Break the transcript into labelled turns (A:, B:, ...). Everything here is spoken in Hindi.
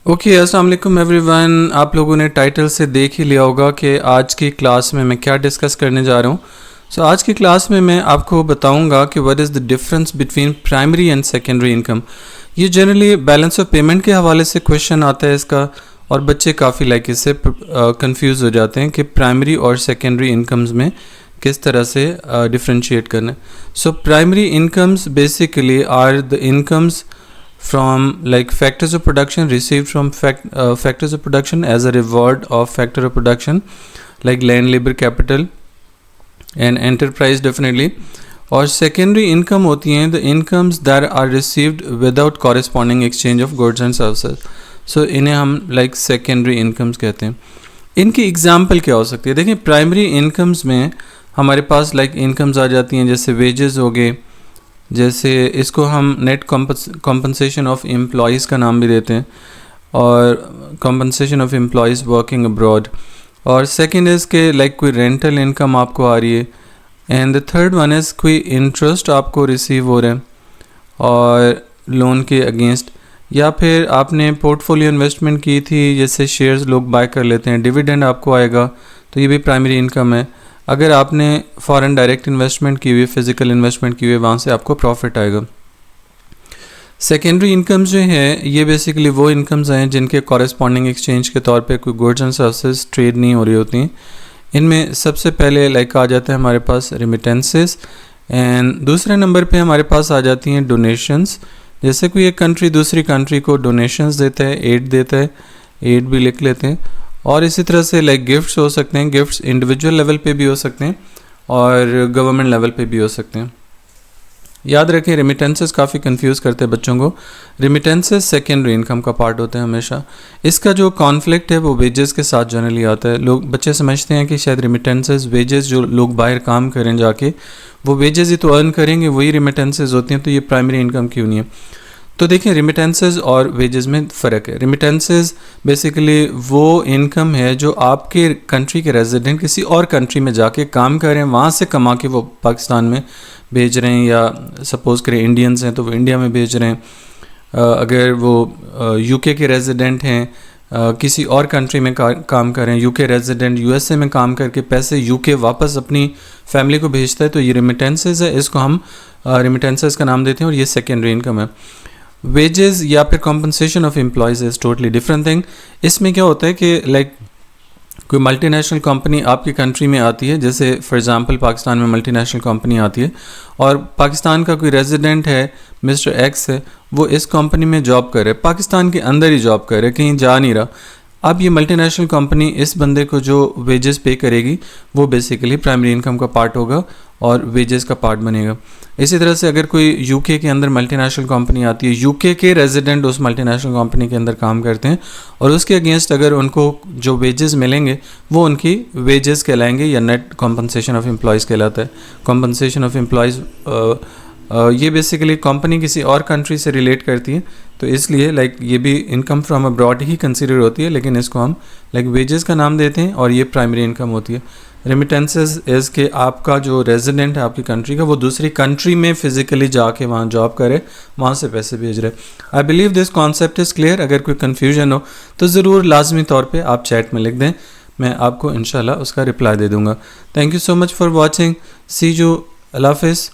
A: ओके, अस्सलाम वालेकुम एवरीवन। आप लोगों ने टाइटल से देख ही लिया होगा कि आज की क्लास में मैं क्या डिस्कस करने जा रहा हूँ। आज की क्लास में मैं आपको बताऊंगा कि what is the difference between primary and secondary income. ये जनरली बैलेंस ऑफ पेमेंट के हवाले से क्वेश्चन आता है इसका, और बच्चे काफ़ी इससे कंफ्यूज हो जाते हैं कि प्राइमरी और सेकेंडरी इनकम्स में किस तरह से डिफ्रेंशिएट करना है। So primary incomes basically are the incomes from factors of production received from factors of production as a reward of factor of production like land, labor, capital and enterprise definitely. और secondary income होती हैं the incomes that are received without corresponding exchange of goods and services. So इन्हें हम secondary incomes कहते हैं। इनकी एग्जाम्पल क्या हो सकती है? देखिए, प्राइमरी इनकम्स में हमारे पास इनकम्स आ जाती हैं जैसे वेजेस हो गए, जैसे इसको हम नेट कॉम्पनसेशन ऑफ एम्प्लॉयज़ का नाम भी देते हैं, और compensation of employees working abroad. और सेकंड इज़ के कोई रेंटल इनकम आपको आ रही है, and the third one is कोई इंटरेस्ट आपको रिसीव हो रहा है और लोन के अगेंस्ट, या फिर आपने पोर्टफोलियो इन्वेस्टमेंट की थी जैसे शेयर्स लोग बाय कर लेते हैं, डिविडेंड आपको आएगा, तो ये भी प्राइमरी इनकम है। अगर आपने फॉरेन डायरेक्ट इन्वेस्टमेंट की हुई, फिजिकल इन्वेस्टमेंट की हुई, वहाँ से आपको प्रॉफिट आएगा। सेकेंडरी इनकम्स जो है ये बेसिकली वो इनकम्स हैं जिनके कॉरेस्पॉन्डिंग एक्सचेंज के तौर पे कोई गुड्स एंड सर्विसेज ट्रेड नहीं हो रही होती हैं। इनमें सबसे पहले आ जाता है हमारे पास रेमिटेंसेस, एंड दूसरे नंबर पे हमारे पास आ जाती हैं डोनेशंस। जैसे कोई एक कंट्री दूसरी कंट्री को डोनेशंस देता है, एड देता है, एड भी लिख लेते हैं। और इसी तरह से गिफ्ट्स हो सकते हैं, गिफ्ट्स इंडिविजुअल लेवल पे भी हो सकते हैं और गवर्नमेंट लेवल पे भी हो सकते हैं। याद रखें, रेमिटेंसेस काफ़ी कंफ्यूज करते हैं बच्चों को। रेमिटेंसेस सेकेंडरी इनकम का पार्ट होता है हमेशा। इसका जो कॉन्फ्लिक्ट है वो वेजेस के साथ जनरली आता है। बच्चे समझते हैं कि शायद रेमिटेंसेस वेजेस जो लोग बाहर काम करें जाके वो वेजेस ही तो अर्न करेंगे, वही रेमिटेंसेस होती हैं, तो ये प्राइमरी इनकम क्यों नहीं है? तो देखिए, रेमिटेंसेस और वेजेस में फ़र्क है। रेमिटेंसेस बेसिकली वो इनकम है जो आपके कंट्री के रेजिडेंट किसी और कंट्री में जाके काम कर रहे हैं, वहाँ से कमा के वो पाकिस्तान में भेज रहे हैं, या सपोज़ करें इंडियंस हैं तो वो इंडिया में भेज रहे हैं। अगर वो यूके के रेजिडेंट हैं, किसी और कंट्री में काम कर रहे हैं, यूके रेजिडेंट यूएसए में काम करके पैसे यूके वापस अपनी फैमिली को भेजता है, तो ये रेमिटेंसेस है। इसको हम रेमिटेंसेस का नाम देते हैं और ये सेकेंडरी इनकम है। वेजेस या फिर compensation of employees is totally different thing. इसमें क्या होता है कि कोई मल्टीनेशनल कंपनी आपकी कंट्री में आती है, जैसे फॉर एग्जांपल पाकिस्तान में मल्टीनेशनल कंपनी आती है और पाकिस्तान का कोई रेजिडेंट है, मिस्टर एक्स है, वो इस कंपनी में जॉब कर रहे हैं, पाकिस्तान के अंदर ही जॉब कर रहे हैं, कहीं जा नहीं रहा। अब ये मल्टीनेशनल कंपनी इस बंदे को जो वेजेस पे करेगी वो बेसिकली प्राइमरी इनकम का पार्ट होगा और वेजेस का पार्ट बनेगा। इसी तरह से अगर कोई यूके के अंदर मल्टीनेशनल कंपनी आती है, यूके के रेजिडेंट उस मल्टीनेशनल कंपनी के अंदर काम करते हैं और उसके अगेंस्ट अगर उनको जो वेजेस मिलेंगे वो उनकी वेजेस कहलाएंगे, या नेट कॉम्पनसेशन ऑफ एम्प्लॉयज़ कहलाता है। कॉम्पनसेशन ऑफ एम्प्लॉयज़ ये बेसिकली कंपनी किसी और कंट्री से रिलेट करती है, तो इसलिए ये भी income from abroad he consider होती है, लेकिन इसको हम वेजेस का नाम देते हैं और ये प्राइमरी इनकम होती है। रेमिटेंसेस इज़ के आपका जो रेजिडेंट है आपकी कंट्री का, वो दूसरी कंट्री में फिजिकली जाके वहाँ जॉब करे, वहाँ से पैसे भेज रहे। I believe this concept is clear. अगर कोई कन्फ्यूजन हो तो ज़रूर लाजमी तौर पे आप चैट में लिख दें, मैं आपको इंशाल्लाह उसका रिप्लाई दे दूँगा। Thank you so much for watching. See you, अल्लाह हाफिज़।